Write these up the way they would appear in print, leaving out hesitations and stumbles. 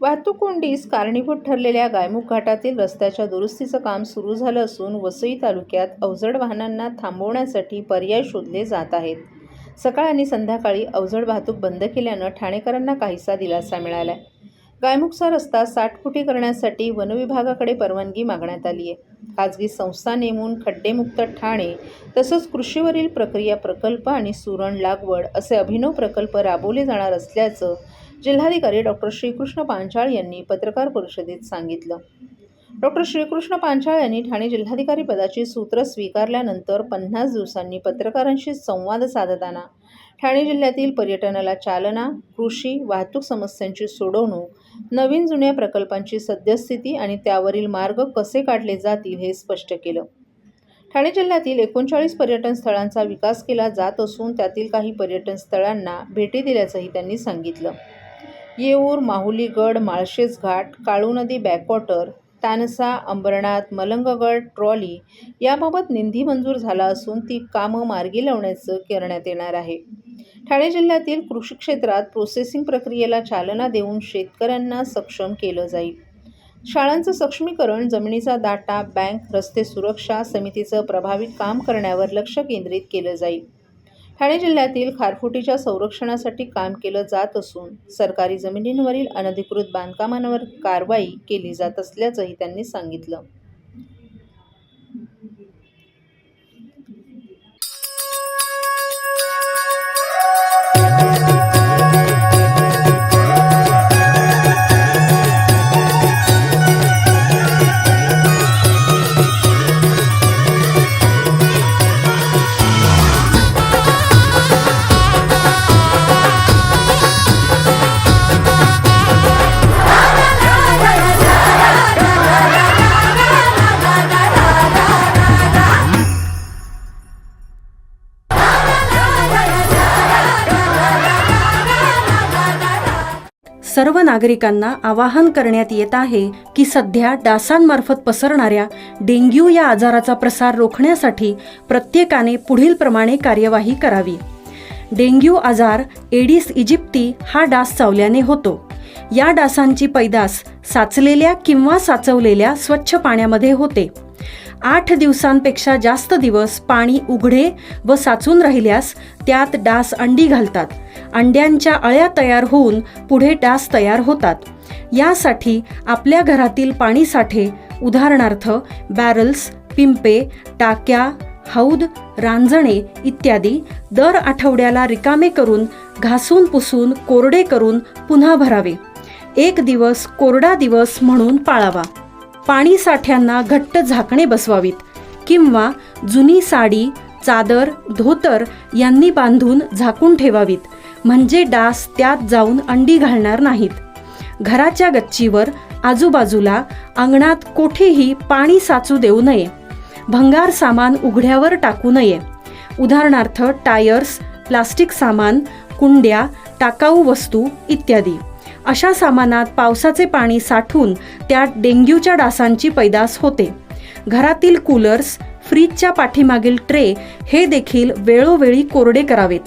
वाहतूक कोंडीस कारणीभूत ठरलेल्या गायमुख घाटातील रस्त्याच्या दुरुस्तीचं काम सुरू झालं असून वसई तालुक्यात अवजड वाहनांना थांबवण्यासाठी पर्याय शोधले जात आहेत. सकाळ आणि संध्याकाळी अवजड वाहतूक बंद केल्यानं ठाणेकरांना काहीसा दिलासा मिळालाय. गायमुखचा रस्ता 60 फुटी करण्यासाठी वनविभागाकडे परवानगी मागण्यात आली आहे. खाजगी संस्था नेमून खड्डेमुक्त ठाणे तसंच कृषीवरील प्रक्रिया प्रकल्प आणि सुरण लागवड असे अभिनव प्रकल्प राबवले जाणार असल्याचं जिल्हाधिकारी डॉ. श्रीकृष्ण पांचाळ यांनी पत्रकार परिषदेत सांगितलं. डॉ. श्रीकृष्ण पांचाळ यांनी ठाणे जिल्हाधिकारी पदाची सूत्र स्वीकारल्यानंतर 50 दिवसांनी पत्रकारांशी संवाद साधताना ठाणे जिल्ह्यातील पर्यटनाला चालना, कृषी, वाहतूक समस्यांची सोडवणूक, नवीन जुन्या प्रकल्पांची सद्यस्थिती आणि त्यावरील मार्ग कसे काढले जातील हे स्पष्ट केलं. ठाणे जिल्ह्यातील 39 पर्यटन स्थळांचा विकास केला जात असून त्यातील काही पर्यटन स्थळांना भेटी दिल्याचंही त्यांनी सांगितलं. येऊर, माहुलीगड, माळशेज घाट, काळू नदी बॅकवॉटर, तानसा, अंबरनाथ, मलंगगड, ट्रॉली याबाबत निधी मंजूर झाला असून ती कामं मार्गी लावण्याचं करण्यात येणार आहे. ठाणे जिल्ह्यातील कृषी क्षेत्रात प्रोसेसिंग प्रक्रियेला चालना देऊन शेतकऱ्यांना सक्षम केलं जाईल. शाळांचं सक्षमीकरण, जमिनीचा डाटा बँक, रस्ते सुरक्षा समितीचं प्रभावी काम करण्यावर लक्ष केंद्रित केलं जाईल. ठाणे जिल्ह्यातील खारफुटीच्या संरक्षणासाठी काम केलं जात असून सरकारी जमिनींवरील अनधिकृत बांधकामांवर कारवाई केली जात असल्याचंही त्यांनी सांगितलं. सर्व नागरिकांना आवाहन करण्यात येत आहे की सध्या डासांमार्फत पसरणाऱ्या डेंग्यू या आजाराचा प्रसार रोखण्यासाठी प्रत्येकाने पुढीलप्रमाणे कार्यवाही करावी. डेंग्यू आजार एडिस इजिप्ती हा डास चावल्याने होतो. या डासांची पैदास साचलेल्या किंवा साचवलेल्या स्वच्छ पाण्यामध्ये होते. 8 दिवसांपेक्षा जास्त दिवस पाणी उघडे व साचून राहिल्यास त्यात डास अंडी घालतात. अंड्यांच्या अळ्या तयार होऊन पुढे डास तयार होतात. यासाठी आपल्या घरातील पाणीसाठे उदाहरणार्थ बॅरल्स, पिंपे, टाक्या, हौद, रांजणे इत्यादी दर आठवड्याला रिकामे करून घासून पुसून कोरडे करून पुन्हा भरावे. 1 दिवस कोरडा दिवस म्हणून पाळावा. पाणी साठ्यांना घट्ट झाकणे बसवावीत किंवा जुनी साडी, चादर, धोतर यांनी बांधून झाकून ठेवावीत, म्हणजे डास त्यात जाऊन अंडी घालणार नाहीत. घराच्या गच्चीवर, आजूबाजूला, अंगणात कोठेही पाणी साचू देऊ नये. भंगार सामान उघड्यावर टाकू नये. उदाहरणार्थ टायर्स, प्लास्टिक सामान, कुंड्या, टाकाऊ वस्तू इत्यादी. अशा सामानात पावसाचे पाणी साठून त्यात डेंग्यूच्या डासांची पैदास होते. घरातील कूलर्स, फ्रीजच्या पाठीमागील ट्रे हे देखील वेळोवेळी कोरडे करावेत.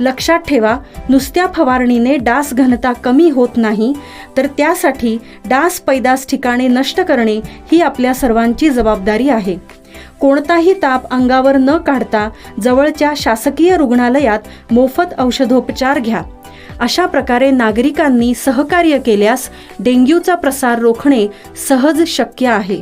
लक्षात ठेवा, नुसत्या फवारणीने डास घनता कमी होत नाही, तर त्यासाठी डास पैदास ठिकाणे नष्ट करणे ही आपल्या सर्वांची जबाबदारी आहे. कोणताही ताप अंगावर न काढता जवळच्या शासकीय रुग्णालयात मोफत औषधोपचार घ्या. अशा प्रकारे नागरिकांनी सहकार्य केल्यास डेंग्यूचा प्रसार रोखणे सहज शक्य आहे.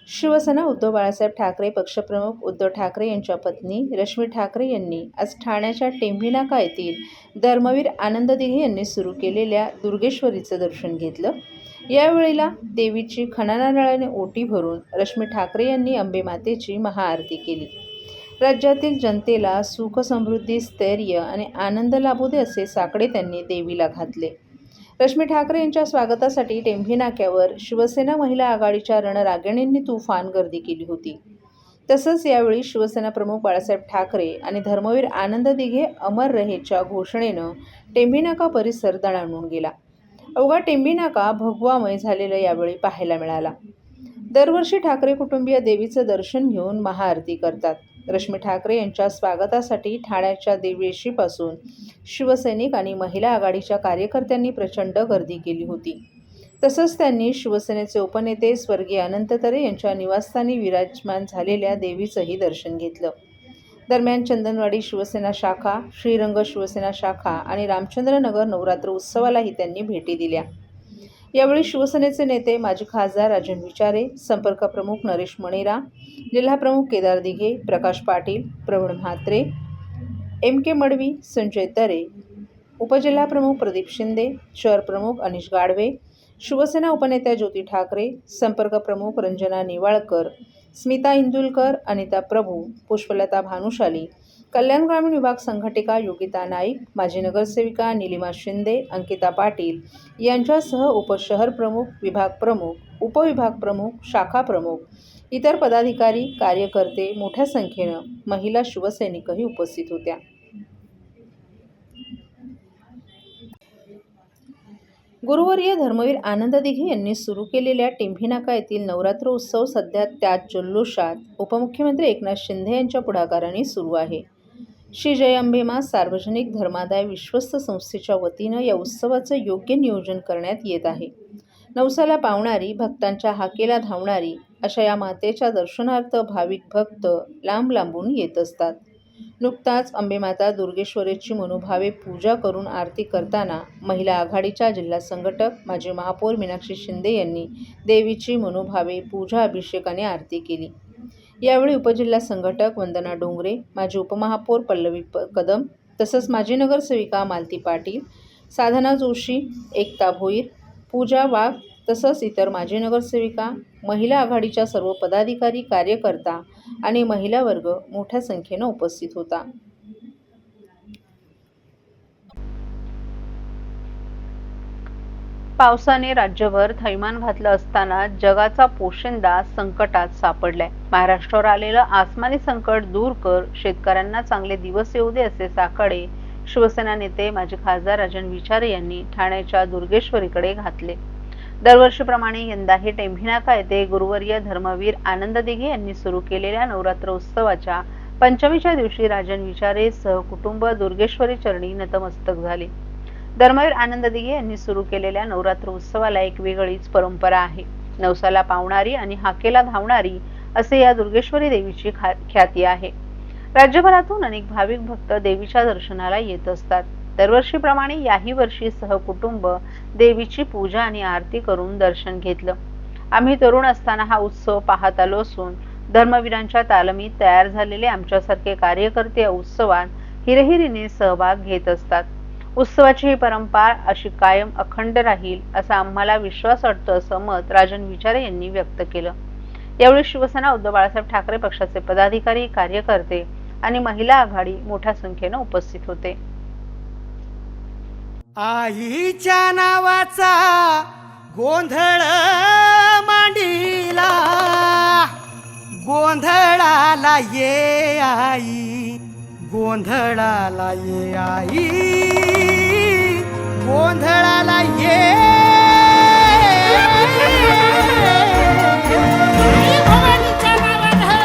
शिवसेना उद्धव बाळासाहेब ठाकरे पक्षप्रमुख उद्धव ठाकरे यांच्या पत्नी रश्मी ठाकरे यांनी आज ठाण्याच्या टेंभी नाका येथील धर्मवीर आनंद दिघे यांनी सुरू केलेल्या दुर्गेश्वरीचं दर्शन घेतलं. यावेळेला देवीची खणानारळाने ओटी भरून रश्मी ठाकरे यांनी अंबे मातेची महाआरती केली. राज्यातील जनतेला सुख, समृद्धी, स्थैर्य आणि आनंद लाभू दे असे साकडे त्यांनी देवीला घातले. रश्मी ठाकरे यांच्या स्वागतासाठी टेंभी नाक्यावर शिवसेना महिला आघाडीच्या रणरागिणींनी तुफान गर्दी केली होती. तसंच यावेळी शिवसेना प्रमुख बाळासाहेब ठाकरे आणि धर्मवीर आनंद दिघे अमर रहेच्या घोषणेनं टेंभी नाका परिसर दणाणून गेला. अवघा टेंभी नाका भगवामय झालेलं यावेळी पाहायला मिळाला. दरवर्षी ठाकरे कुटुंबीय देवीचं दर्शन घेऊन महाआरती करतात. रश्मी ठाकरे यांच्या स्वागतासाठी ठाण्याच्या देववेशीपासून शिवसैनिक आणि महिला आघाडीच्या कार्यकर्त्यांनी प्रचंड गर्दी केली होती. तसंच त्यांनी शिवसेनेचे उपनेते स्वर्गीय अनंत तरे यांच्या निवासस्थानी विराजमान झालेल्या देवीचंही दर्शन घेतलं. दरम्यान चंदनवाडी शिवसेना शाखा, श्रीरंग शिवसेना शाखा आणि रामचंद्र नगर नवरात्र उत्सवालाही त्यांनी भेटी दिल्या. यावेळी शिवसेनेचे नेते माजी खासदार राजन विचारे, संपर्क प्रमुख नरेश मणेरा, जिल्हा प्रमुख केदार दिघे, प्रकाश पाटील, प्रवीण म्हात्रे, MK मडवी, संजय तरे, उपजिल्हा प्रमुख प्रदीप शिंदे, शहर प्रमुख अनिश गाडवे, शिवसेना उपनेत्या ज्योती ठाकरे, संपर्क प्रमुख रंजना निवाळकर, स्मिता इंदुलकर, अनिता प्रभू, पुष्पलता भानुशाली, कल्याण ग्रामीण विभाग संघटिका योगिता नाईक, माजी नगरसेविका निलिमा शिंदे, अंकिता पाटील यांच्यासह उपशहर प्रमुख, विभाग प्रमुख, उपविभाग प्रमुख, शाखा प्रमुख, इतर पदाधिकारी, कार्यकर्ते, मोठ्या संख्येनं महिला शिवसैनिकही उपस्थित होत्या. गुरुवर्य धर्मवीर आनंद दिघे यांनी सुरू केलेल्या टेंभीनाका येथील नवरात्र उत्सव सध्या त्याच जल्लोषात उपमुख्यमंत्री एकनाथ शिंदे यांच्या पुढाकाराने सुरू आहे. श्री जय अंबे माँ सार्वजनिक धर्मादाय विश्वस्त संस्थेच्या वतीनं या उत्सवाचं योग्य नियोजन करण्यात येत आहे. नवसाला पावणारी, भक्तांच्या हाकेला धावणारी अशा या मातेच्या दर्शनार्थ भाविक भक्त लांब लांबून येत असतात. नुकताच अंबेमाता दुर्गेश्वरीची मनोभावे पूजा करून आरती करताना महिला आघाडीच्या जिल्हा संघटक माजी महापौर मीनाक्षी शिंदे यांनी देवीची मनोभावे पूजा अभिषेकाने आरती केली. यावेळी उपजिल्हा संघटक वंदना डोंगरे, माजी उपमहापौर पल्लवी कदम तसंच माजी नगरसेविका मालती पाटील, साधना जोशी, एकता भोईर, पूजा वाघ तसंच इतर माजी नगरसेविका, महिला आघाडीच्या सर्व पदाधिकारी, कार्यकर्ता आणि महिला वर्ग मोठ्या संख्येनं उपस्थित होता. पावसाने राज्यभर थैमान घातलं असताना जगाचा पोशिंदा संकटात सापडलाय. महाराष्ट्रावर आलेलं आसमानी संकट दूर कर, शेतकऱ्यांना चांगले दिवस येऊ दे असे साकडे शिवसेना नेते माजी खासदार राजन विचारे यांनी ठाण्याच्या दुर्गेश्वरीकडे घातले. दरवर्षीप्रमाणे यंदाही टेंभीनाका येथे गुरुवर्य धर्मवीर आनंद दिघे यांनी सुरू केलेल्या नवरात्र उत्सवाच्या पंचमीच्या दिवशी राजन विचारे सहकुटुंब दुर्गेश्वरी चरणी नतमस्तक झाले. धर्मवीर आनंद दिघे यांनी सुरू केलेल्या नवरात्र उत्सवाला एक वेगळीच परंपरा आहे. नवसाला पावणारी आणि हाकेला धावणारी असे या दुर्गेश्वरी देवीची ख्याती आहे. राज्यभरातून अनेक भाविक भक्त देवीच्या दर्शनाला येत असतात. दरवर्षीप्रमाणे याही वर्षी सहकुटुंब देवीची पूजा आणि आरती करून दर्शन घेतलं. आम्ही तरुण असताना हा उत्सव पाहत आलो असून धर्मवीरांच्या तालमीत तयार झालेले आमच्यासारखे कार्यकर्ते या उत्सवात हिरहिरीने सहभाग घेत असतात. उत्सवाची ही परंपरा अशी कायम अखंड राहील असा आम्हाला विश्वास वाटतो असं मत राजन विचारे यांनी व्यक्त केलं. यावेळी शिवसेना उद्धव बाळासाहेब ठाकरे पक्षाचे पदाधिकारी, कार्यकर्ते आणि महिला आघाडी मोठ्या संख्येने उपस्थित होते. आईच्या नावाचा गोंधळ मांडीला, गोंधळाला ये आई, गोंधळाला ये आई, गोंधळाला ये भवानीच्या नावानं.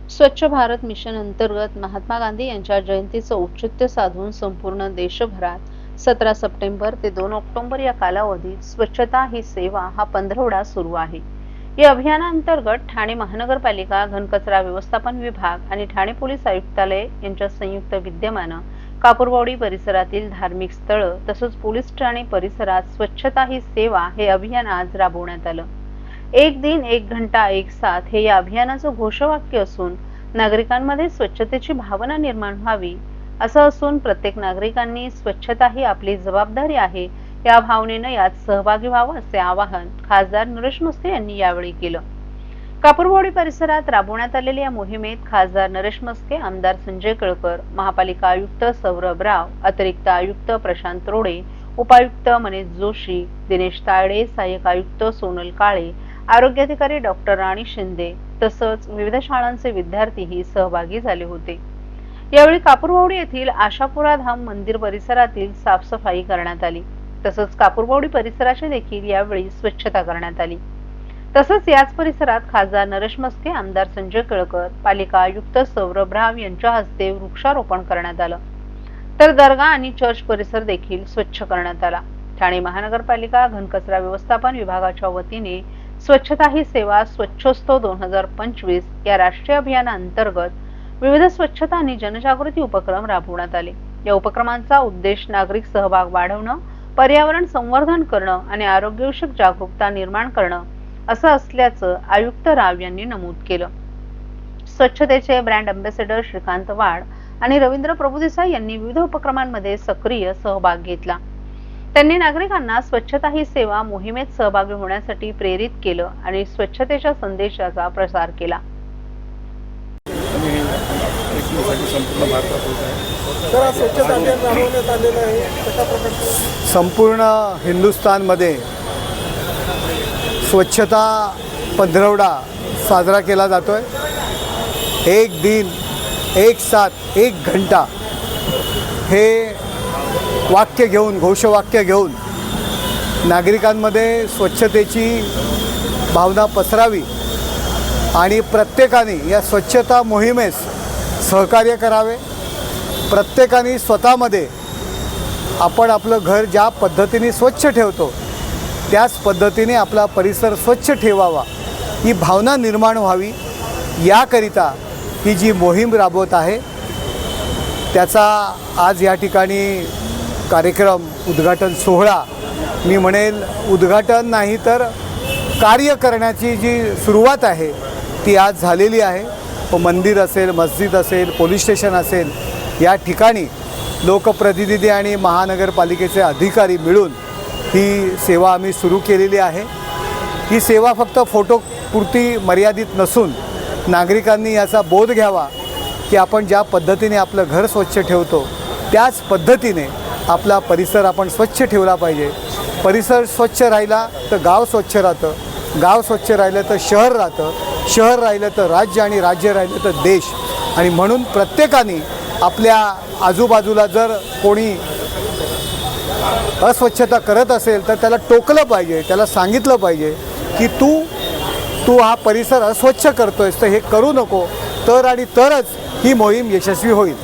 स्वच्छ भारत मिशन अंतर्गत महात्मा गांधी यांच्या जयंतीचं औचित्य साधून संपूर्ण देशभरात 17 सप्टेंबर ते 2 ऑक्टोबर या कालावधीत स्वच्छता ही सेवा हा पंधरवडा सुरू आहे. या अभियानांतर्गत ठाणे महानगरपालिका, घनकचरा व्यवस्थापन विभाग आणि ठाणे पोलीस आयुक्तालय यांच्या संयुक्त विद्यमानं कापूरवाडी परिसरातील धार्मिक स्थळं तसंच पोलीस ठाणे परिसरात स्वच्छता ही सेवा हे अभियान आज राबवण्यात आलं. एक दिन एक घंटा एक साथ हे या अभियानाचं घोषवाक्य असून नागरिकांमध्ये स्वच्छतेची भावना निर्माण व्हावी असं असून प्रत्येक नागरिकांनी स्वच्छता ही आपली जबाबदारी आहे या भावनेनं यात सहभागी व्हावं असे आवाहन खासदार नरेश मस्ते यांनी यावेळी केलं. कापूरवाडी परिसरात राबवण्यात आलेल्या या मोहिमेत खासदार नरेश मस्के, आमदार संजय केळकर, महापालिका आयुक्त सौरभ राव, अतिरिक्त आयुक्त प्रशांत रोडे, उपायुक्त मनीष जोशी, दिनेश तायडे, सहाय्यक आयुक्त सोनल काळे, आरोग्याधिकारी डॉक्टर राणी शिंदे तसंच विविध शाळांचे विद्यार्थीही सहभागी झाले होते. यावेळी कापूरवाडी येथील आशापुरा धाम मंदिर परिसरातील साफसफाई करण्यात आली. तसंच कापूरवाडी परिसराची देखील यावेळी स्वच्छता करण्यात आली. तसंच याच परिसरात खासदार नरेश मस्के, आमदार संजय केळकर, पालिका आयुक्त सौरभ राव यांच्या हस्ते वृक्षारोपण करण्यात आलं. तर दर्गा आणि चर्च परिसर देखील स्वच्छ करण्यात आला. ठाणे महानगरपालिका घनकचरा व्यवस्थापन विभागाच्या वतीने स्वच्छता ही सेवा स्वच्छोत्सव 2025 या राष्ट्रीय अभियानाअंतर्गत विविध स्वच्छता आणि जनजागृती उपक्रम राबवण्यात आले. या उपक्रमांचा उद्देश नागरिक सहभाग वाढवणं, पर्यावरण संवर्धन करणं आणि आरोग्यविषयक जागरूकता निर्माण करणं असं असल्याचं आयुक्त राव यांनी नमूद केलं. स्वच्छतेचे ब्रँड अँबॅसेडर श्रीकांत वाड आणि रवींद्र प्रभुदेसाई यांनी विविध उपक्रमांमध्ये सक्रिय सहभाग घेतला. त्यांनी नागरिकांना स्वच्छता ही सेवा मोहिमेत सहभागी होण्यासाठी प्रेरित केलं आणि स्वच्छतेच्या संदेशाचा प्रसार केला. संपूर्ण हिंदुस्थानमध्ये स्वच्छता पंधरवडा साजरा केला जातोय. एक दिन, एक साथ, एक घंटा हे वाक्य घेऊन, घोषवाक्य घेऊन नागरिकांमध्ये स्वच्छतेची भावना पसरावी आणि प्रत्येकाने या स्वच्छता मोहिमेस सहकार्य करावे. प्रत्येकाने स्वतःमध्ये आपण आपलं घर ज्या पद्धतीने स्वच्छ ठेवतो त्याच पद्धतीने आपला परिसर स्वच्छ ठेवावा ही भावना निर्माण व्हावी, याकरिता ही जी मोहीम राबवत आहे त्याचा आज या ठिकाणी कार्यक्रम, उद्घाटन सोहळा, मी म्हणेल उद्घाटन नाही तर कार्य करण्याची जी सुरुवात आहे ती आज झालेली आहे. मंदिर असेल, मस्जिद असेल, पोलीस स्टेशन असेल, या ठिकाणी लोकप्रतिनिधी आणि महानगरपालिकेचे अधिकारी मिळून ही सेवा आम्ही सुरू केलेली आहे. ही सेवा फक्त फोटोपुरती मर्यादित नसून नागरिकांनी याचा बोध घ्यावा की आपण ज्या पद्धतीने आपलं घर स्वच्छ ठेवतो त्याच पद्धतीने आपला परिसर आपण स्वच्छ ठेवला पाहिजे. परिसर स्वच्छ राहिला तर गाव स्वच्छ राहतं, गाव स्वच्छ राहिलं तर शहर राहतं, शहर राहिलं तर राज्य आणि राज्य राहिलं तर देश. आणि म्हणून प्रत्येकाने आपल्या आजूबाजूला जर कोणी अस्वच्छता करत असेल तर त्याला टोकलं पाहिजे, त्याला सांगितलं पाहिजे की तू हा परिसर अस्वच्छ करतोयस तर हे करू नको, तर आणि तरच ही मोहीम यशस्वी होईल.